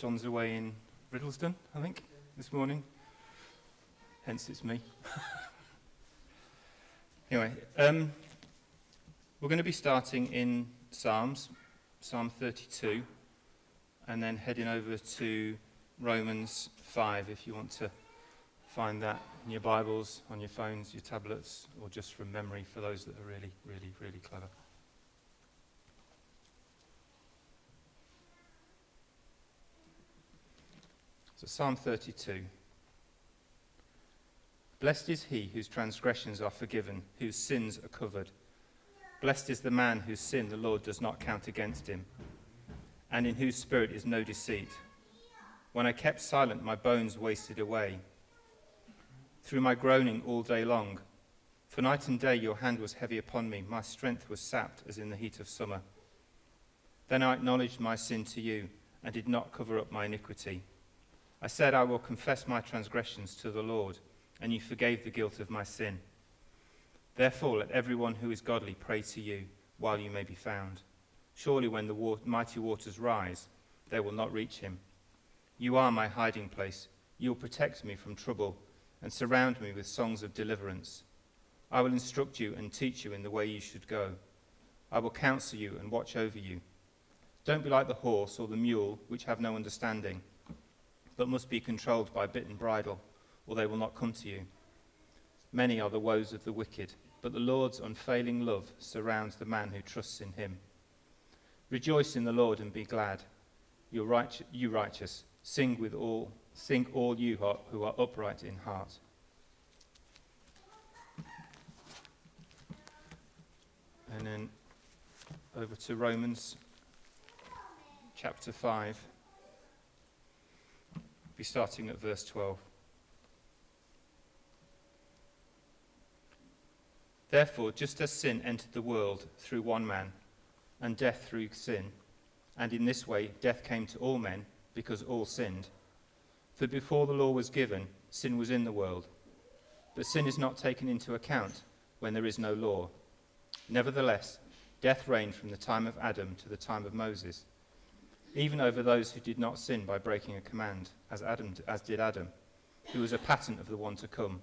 John's away in Riddlesden, I think, this morning. Hence it's me. Anyway, we're going to be starting in Psalms, Psalm 32, and then heading over to Romans 5 if you want to find that in your Bibles, on your phones, your tablets, or just from memory for those that are really, really, really clever. So Psalm 32. Blessed is he whose transgressions are forgiven, whose sins are covered. Blessed is the man whose sin the Lord does not count against him, and in whose spirit is no deceit. When I kept silent, my bones wasted away through my groaning all day long. For night and day your hand was heavy upon me, my strength was sapped as in the heat of summer. Then I acknowledged my sin to you, and did not cover up my iniquity. I said, I will confess my transgressions to the Lord, and you forgave the guilt of my sin. Therefore let everyone who is godly pray to you, while you may be found. Surely when the mighty waters rise, they will not reach him. You are my hiding place. You will protect me from trouble, and surround me with songs of deliverance. I will instruct you and teach you in the way you should go. I will counsel you and watch over you. Don't be like the horse or the mule, which have no understanding, but must be controlled by bit and bridle, or they will not come to you. Many are the woes of the wicked, but the Lord's unfailing love surrounds the man who trusts in him. Rejoice in the Lord and be glad. You righteous, sing all you who are upright in heart. And then over to Romans chapter 5. Be starting at verse 12. Therefore, just as sin entered the world through one man, and death through sin, and in this way death came to all men, because all sinned. For before the law was given, sin was in the world. But sin is not taken into account when there is no law. Nevertheless, death reigned from the time of Adam to the time of Moses, even over those who did not sin by breaking a command, as did Adam, who was a pattern of the one to come.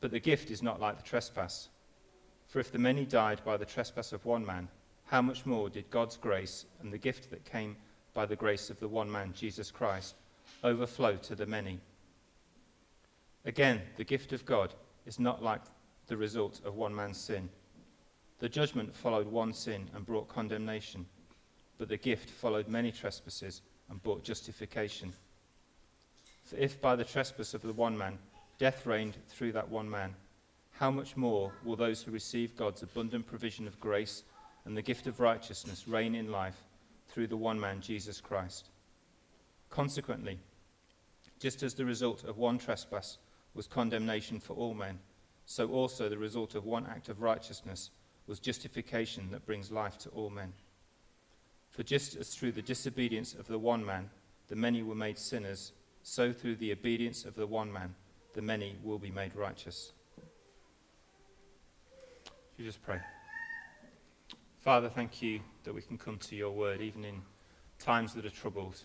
But the gift is not like the trespass. For if the many died by the trespass of one man, how much more did God's grace and the gift that came by the grace of the one man, Jesus Christ, overflow to the many? Again, the gift of God is not like the result of one man's sin. The judgment followed one sin and brought condemnation, but the gift followed many trespasses and brought justification. For if by the trespass of the one man death reigned through that one man, how much more will those who receive God's abundant provision of grace and the gift of righteousness reign in life through the one man, Jesus Christ? Consequently, just as the result of one trespass was condemnation for all men, so also the result of one act of righteousness was justification that brings life to all men. For just as through the disobedience of the one man the many were made sinners, so through the obedience of the one man the many will be made righteous. You just pray. Father, thank you that we can come to your word even in times that are troubled.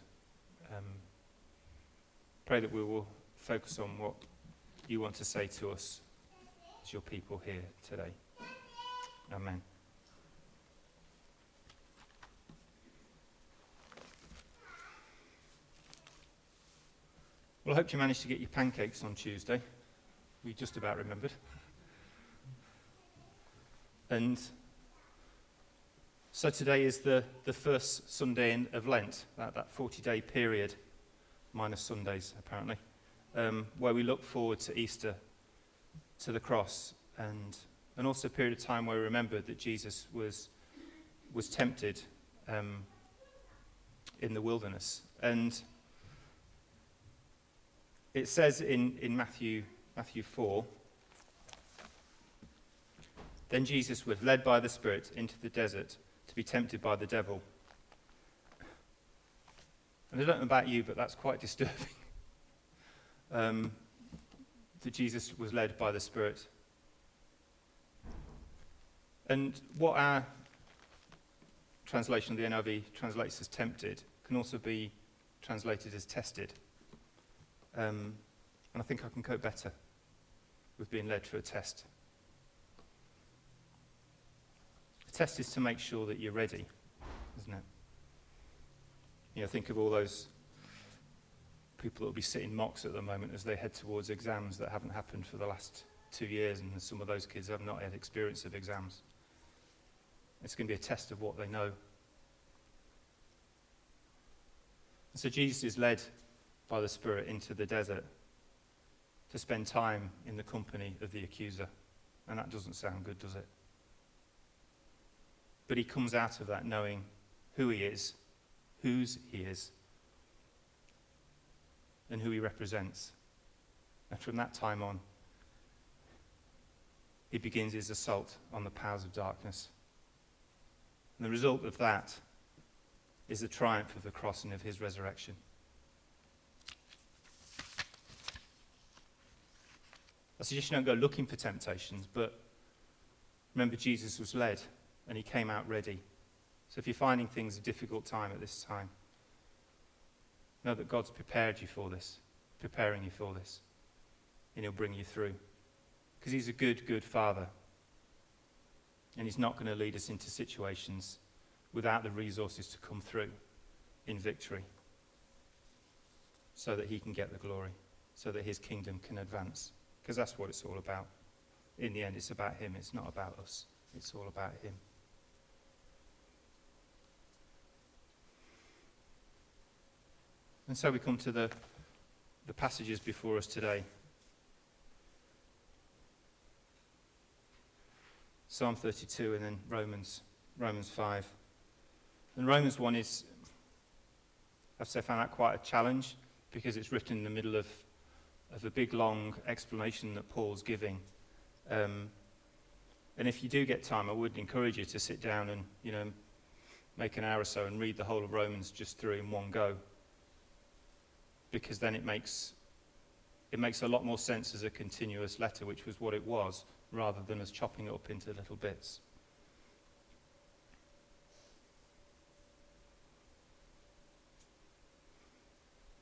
Pray that we will focus on what you want to say to us as your people here today. Amen. Well, I hope you managed to get your pancakes on Tuesday. We just about remembered. And so today is the first Sunday of Lent, that 40-day period, minus Sundays apparently, where we look forward to Easter, to the cross, and also a period of time where we remember that Jesus was tempted in the wilderness. And it says in Matthew 4, then Jesus was led by the Spirit into the desert to be tempted by the devil. And I don't know about you, but that's quite disturbing. That Jesus was led by the Spirit. And what our translation of the NIV translates as tempted can also be translated as tested. And I think I can cope better with being led through a test. The test is to make sure that you're ready, isn't it? You know, think of all those people that will be sitting mocks at the moment as they head towards exams that haven't happened for the last 2 years, and some of those kids have not had experience of exams. It's going to be a test of what they know. And so Jesus is led by the Spirit into the desert to spend time in the company of the accuser. And that doesn't sound good, does it? But he comes out of that knowing who he is, whose he is, and who he represents. And from that time on, he begins his assault on the powers of darkness. And the result of that is the triumph of the cross and of his resurrection. I suggest you don't go looking for temptations, but remember Jesus was led and he came out ready. So if you're finding things a difficult time at this time, know that God's prepared you for this, preparing you for this, and he'll bring you through. Because he's a good, good Father. And he's not going to lead us into situations without the resources to come through in victory so that he can get the glory, so that his kingdom can advance. Because that's what it's all about. In the end, it's about him. It's not about us. It's all about him. And so we come to the passages before us today. Psalm 32 and then Romans 5. And Romans 1 is, I've found that quite a challenge because it's written in the middle of a big long explanation that Paul's giving. And if you do get time, I would encourage you to sit down and, make an hour or so and read the whole of Romans just through in one go. Because then it makes a lot more sense as a continuous letter, which was what it was, rather than us chopping it up into little bits.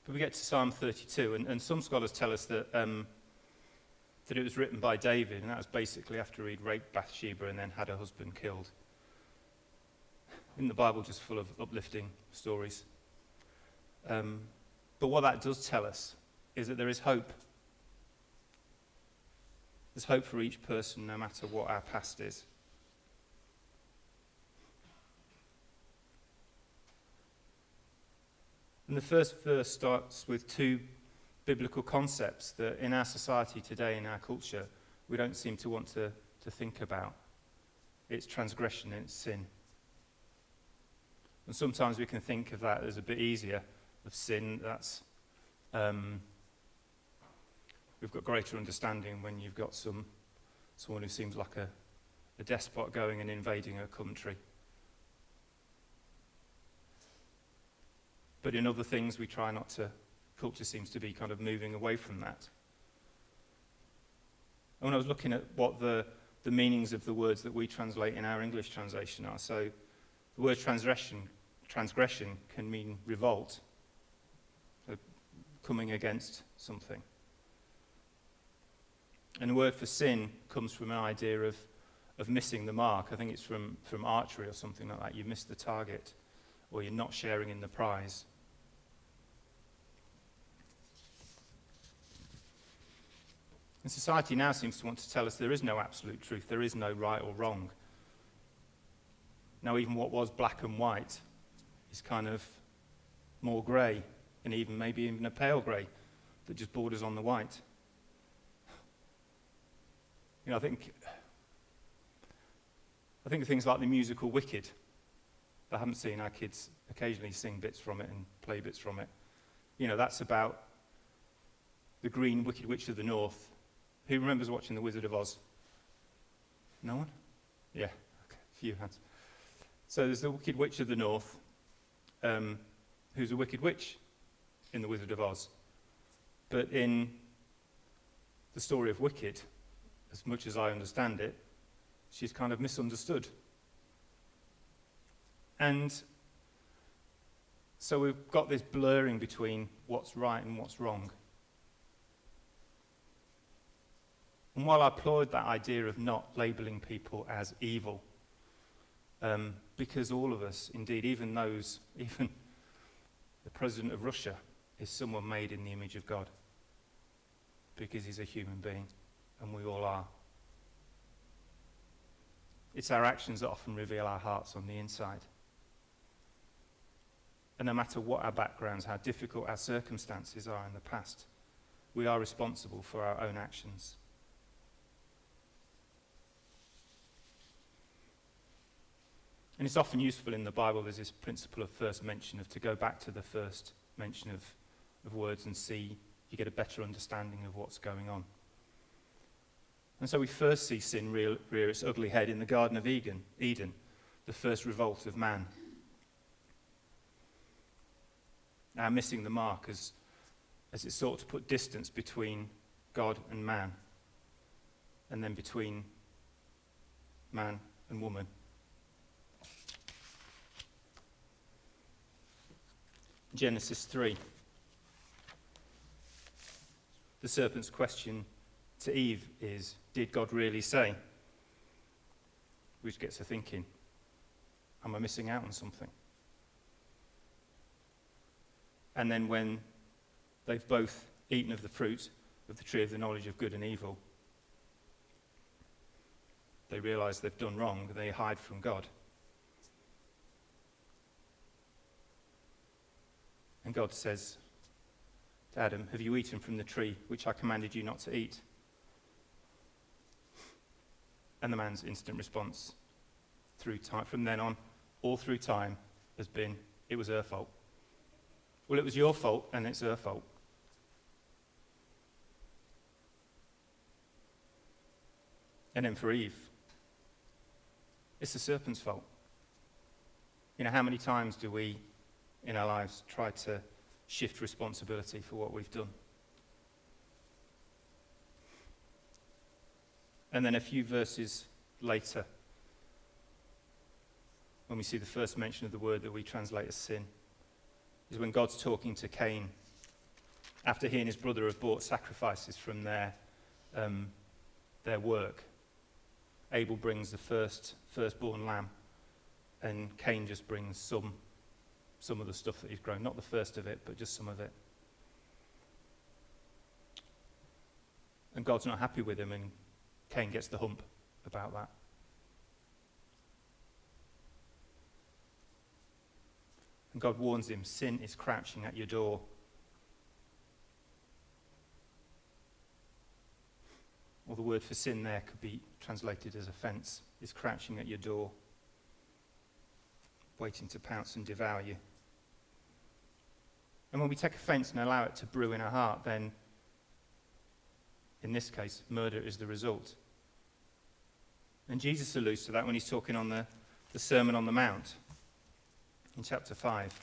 But we get to Psalm 32, and some scholars tell us that it was written by David, and that was basically after he'd raped Bathsheba and then had her husband killed. In the Bible, just full of uplifting stories. But what that does tell us is that there is hope. There's hope for each person, no matter what our past is. And the first verse starts with two biblical concepts that in our society today, in our culture, we don't seem to want to think about. It's transgression and it's sin. And sometimes we can think of that as a bit easier, of sin. That's we've got greater understanding when you've got someone who seems like a despot going and invading a country. But in other things, we try not to. Culture seems to be kind of moving away from that. And when I was looking at what the meanings of the words that we translate in our English translation are, so the word transgression can mean revolt, so coming against something. And the word for sin comes from an idea of missing the mark. I think it's from archery or something like that. You miss the target, or you're not sharing in the prize. And society now seems to want to tell us there is no absolute truth, there is no right or wrong. Now even what was black and white is kind of more grey, and maybe even a pale grey that just borders on the white. I think of things like the musical Wicked. I haven't seen our kids occasionally sing bits from it and play bits from it. That's about the green Wicked Witch of the North. Who remembers watching The Wizard of Oz? No one? Yeah, okay, a few hands. So there's the Wicked Witch of the North, who's a wicked witch in The Wizard of Oz. But in the story of Wicked, as much as I understand it, she's kind of misunderstood. And So we've got this blurring between what's right and what's wrong. And while I applaud that idea of not labeling people as evil, because all of us, indeed, even the president of Russia is someone made in the image of God, because he's a human being, and we all are. It's our actions that often reveal our hearts on the inside. And no matter what our backgrounds, how difficult our circumstances are in the past, we are responsible for our own actions. And it's often useful in the Bible, there's this principle of first mention, of to go back to the first mention of words and see, you get a better understanding of what's going on. And so we first see sin rear its ugly head in the Garden of Eden, the first revolt of man. Now missing the mark as it sought to put distance between God and man, and then between man and woman. Genesis 3. The serpent's question to Eve is, did God really say? Which gets her thinking, am I missing out on something? And then when they've both eaten of the fruit of the tree of the knowledge of good and evil, they realize they've done wrong, they hide from God. And God says to Adam, have you eaten from the tree which I commanded you not to eat? And the man's instant response through time, from then on, all through time, has been, it was her fault. Well, it was your fault, and it's her fault. And then for Eve, it's the serpent's fault. You know, how many times do we, in our lives, try to shift responsibility for what we've done? And then a few verses later, when we see the first mention of the word that we translate as sin, is when God's talking to Cain after he and his brother have brought sacrifices from their work. Abel brings the firstborn lamb, and Cain just brings some of the stuff that he's grown, not the first of it, but just some of it. And God's not happy with him, and Cain gets the hump about that. And God warns him, sin is crouching at your door. Or the word for sin there could be translated as offence, is crouching at your door, waiting to pounce and devour you. And when we take offence and allow it to brew in our heart, then, in this case, murder is the result. And Jesus alludes to that when he's talking on the Sermon on the Mount in chapter 5.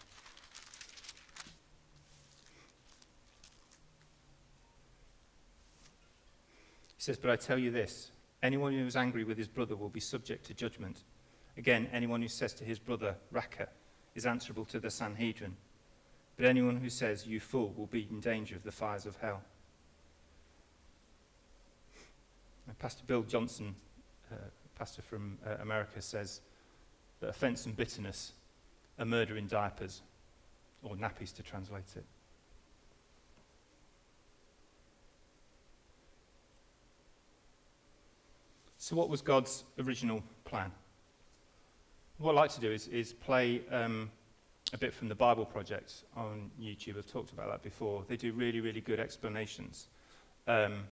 He says, but I tell you this, anyone who is angry with his brother will be subject to judgment. Again, anyone who says to his brother, Raca, is answerable to the Sanhedrin. But anyone who says, you fool, will be in danger of the fires of hell. And Pastor Bill Johnson, pastor from America, says that offence and bitterness are murder in diapers, or nappies to translate it. So what was God's original plan? What I'd like to do is play a bit from the Bible Project on YouTube. I've talked about that before. They do really, really good explanations